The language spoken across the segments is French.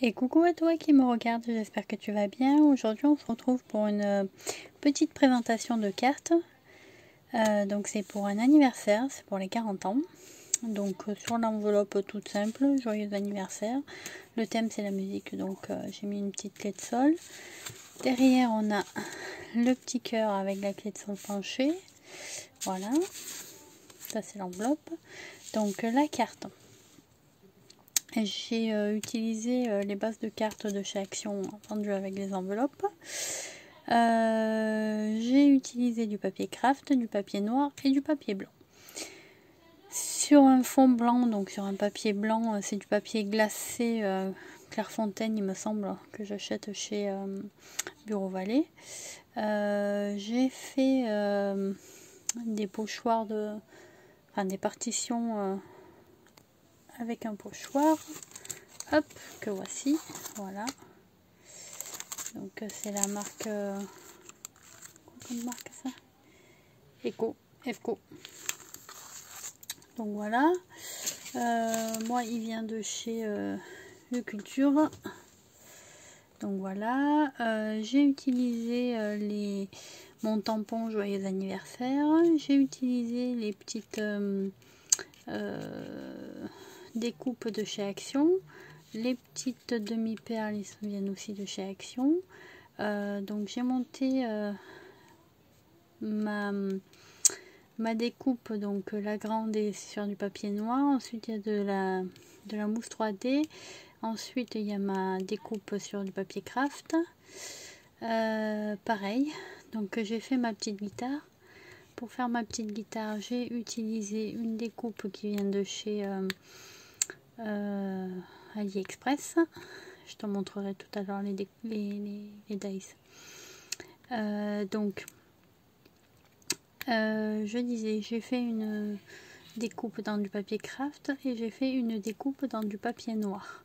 Et coucou à toi qui me regarde, j'espère que tu vas bien. Aujourd'hui on se retrouve pour une petite présentation de cartes. Donc c'est pour un anniversaire, c'est pour les 40 ans. Donc sur l'enveloppe toute simple, joyeux anniversaire. Le thème c'est la musique, donc j'ai mis une petite clé de sol. Derrière on a le petit cœur avec la clé de sol penchée. Voilà, ça c'est l'enveloppe. Donc la carte. J'ai utilisé les bases de cartes de chez Action vendues avec les enveloppes. J'ai utilisé du papier craft, du papier noir et du papier blanc. Sur un fond blanc, donc sur un papier blanc, c'est du papier glacé Clairefontaine, il me semble, que j'achète chez Bureau Vallée. J'ai fait des pochoirs, des partitions avec un pochoir, hop, que voici, voilà. Donc c'est la marque, quelle marque ça? Eco. Donc voilà, moi il vient de chez Le Culture. Donc voilà, j'ai utilisé mon tampon joyeux anniversaire, j'ai utilisé les petites découpes de chez Action, les petites demi-perles, ils viennent aussi de chez Action. Donc j'ai monté ma découpe, donc la grande est sur du papier noir, ensuite il y a de la mousse 3D, ensuite il y a ma découpe sur du papier craft, pareil. Donc j'ai fait ma petite guitare. Pour faire ma petite guitare, j'ai utilisé une découpe qui vient de chez AliExpress. Je te montrerai tout à l'heure les dice. Donc je disais, j'ai fait une découpe dans du papier craft et j'ai fait une découpe dans du papier noir.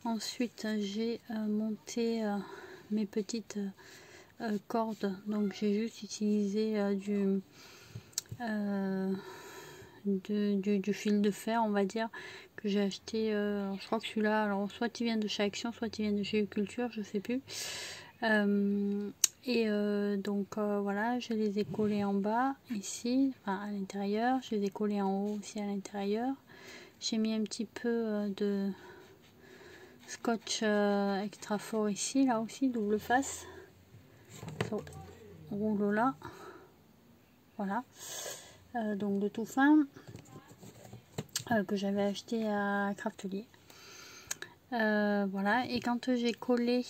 Ensuite j'ai monté mes petites cordes, donc j'ai juste utilisé du fil de fer, on va dire, que j'ai acheté, je crois que celui-là, alors soit il vient de chez Action, soit il vient de chez Culture, je sais plus. Donc voilà, je les ai collés en bas ici, enfin à l'intérieur, je les ai collés en haut aussi à l'intérieur. J'ai mis un petit peu de scotch extra fort ici, là aussi, double face. Roule là, voilà, donc de tout fin, que j'avais acheté à Craftelier. Voilà, et quand j'ai collé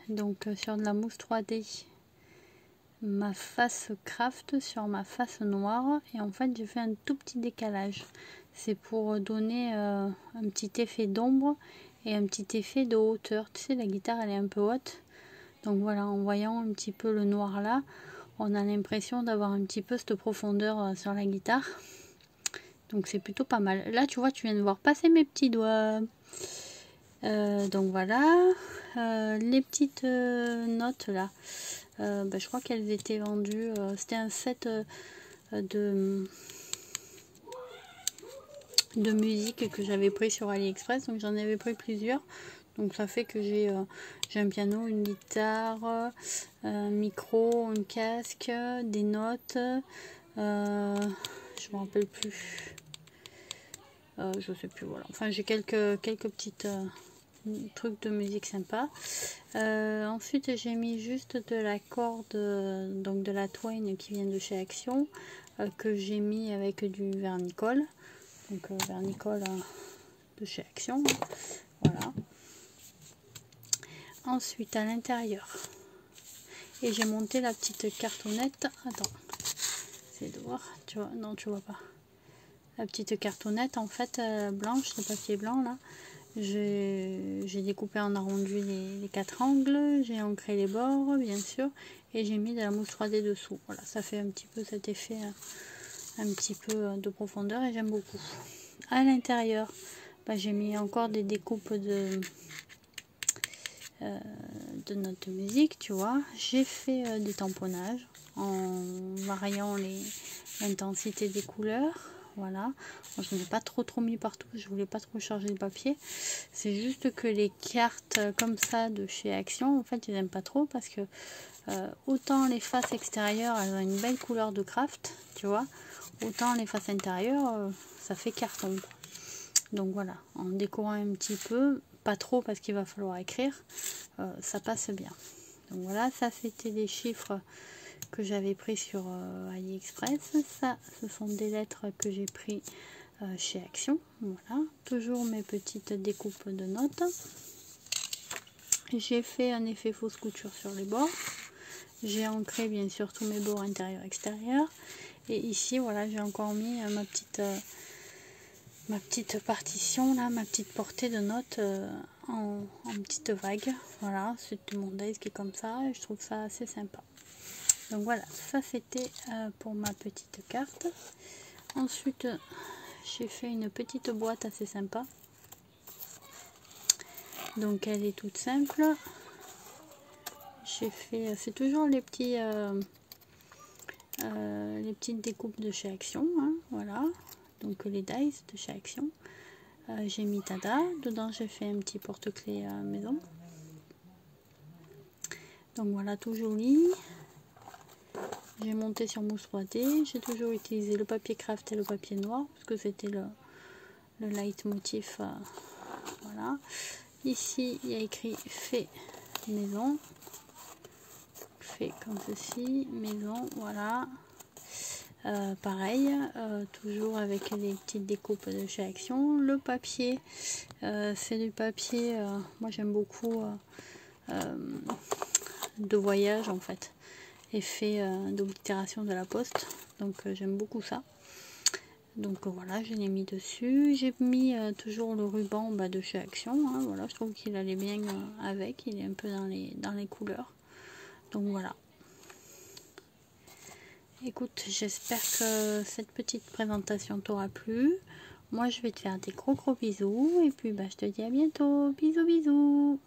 donc sur de la mousse 3D ma face craft sur ma face noire, et en fait j'ai fait un tout petit décalage, c'est pour donner un petit effet d'ombre et un petit effet de hauteur. Tu sais, la guitare elle est un peu haute, donc voilà, en voyant un petit peu le noir là, on a l'impression d'avoir un petit peu cette profondeur sur la guitare, donc c'est plutôt pas mal. Là tu vois, tu viens de voir passer mes petits doigts. Donc voilà, les petites notes là, je crois qu'elles étaient vendues, c'était un set de musique que j'avais pris sur AliExpress, donc j'en avais pris plusieurs, donc ça fait que j'ai un piano, une guitare, un micro, un casque, des notes, je me rappelle plus, je sais plus, voilà, enfin j'ai quelques petites truc de musique sympa. Ensuite j'ai mis juste de la corde, donc de la twine qui vient de chez Action, que j'ai mis avec du vernicole, donc vernicole de chez Action, voilà. Ensuite à l'intérieur, et j'ai monté la petite cartonnette, attends, c'est de voir, tu vois, non tu vois pas, la petite cartonnette en fait blanche, de papier blanc là. J'ai découpé en arrondi les 4 angles, j'ai ancré les bords bien sûr, et j'ai mis de la mousse 3D dessous. Voilà, ça fait un petit peu cet effet un petit peu de profondeur, et j'aime beaucoup. À l'intérieur, j'ai mis encore des découpes de notes de musique, tu vois. J'ai fait des tamponnages en variant l'intensité des couleurs. voilà. Bon, je n'ai pas trop mis partout, je voulais pas trop charger le papier. C'est juste que les cartes comme ça de chez Action, en fait, je n'aime pas trop parce que autant les faces extérieures, elles ont une belle couleur de craft, tu vois, autant les faces intérieures, ça fait carton. Donc voilà, en décorant un petit peu, pas trop parce qu'il va falloir écrire, ça passe bien. Donc voilà, ça c'était les chiffres que j'avais pris sur AliExpress. Ça, ce sont des lettres que j'ai pris chez Action. Voilà, toujours mes petites découpes de notes. J'ai fait un effet fausse couture sur les bords. J'ai ancré bien sûr tous mes bords intérieurs extérieurs. Et ici, voilà, j'ai encore mis ma petite partition là, ma petite portée de notes en petite vague. Voilà, c'est mon dice qui est comme ça et je trouve ça assez sympa. Donc voilà, ça c'était pour ma petite carte. Ensuite, j'ai fait une petite boîte assez sympa. Donc elle est toute simple. J'ai fait, c'est toujours les petites découpes de chez Action, hein, voilà. Donc les dice de chez Action. J'ai mis Tada, dedans j'ai fait un petit porte-clés maison. Donc voilà, tout joli. J'ai monté sur mousse 3D, j'ai toujours utilisé le papier craft et le papier noir, parce que c'était le leitmotiv, voilà. Ici, il y a écrit fait maison, fait comme ceci, maison, voilà. Pareil, toujours avec les petites découpes de chez Action. Le papier, c'est du papier, moi j'aime beaucoup de voyage en fait, effet d'oblitération de la poste, donc j'aime beaucoup ça. Donc voilà, je l'ai mis dessus. J'ai mis toujours le ruban de chez Action, hein, voilà, je trouve qu'il allait bien avec, il est un peu dans les couleurs, donc voilà. Écoute, j'espère que cette petite présentation t'aura plu. Moi, je vais te faire des gros bisous. Et puis, je te dis à bientôt. Bisous, bisous.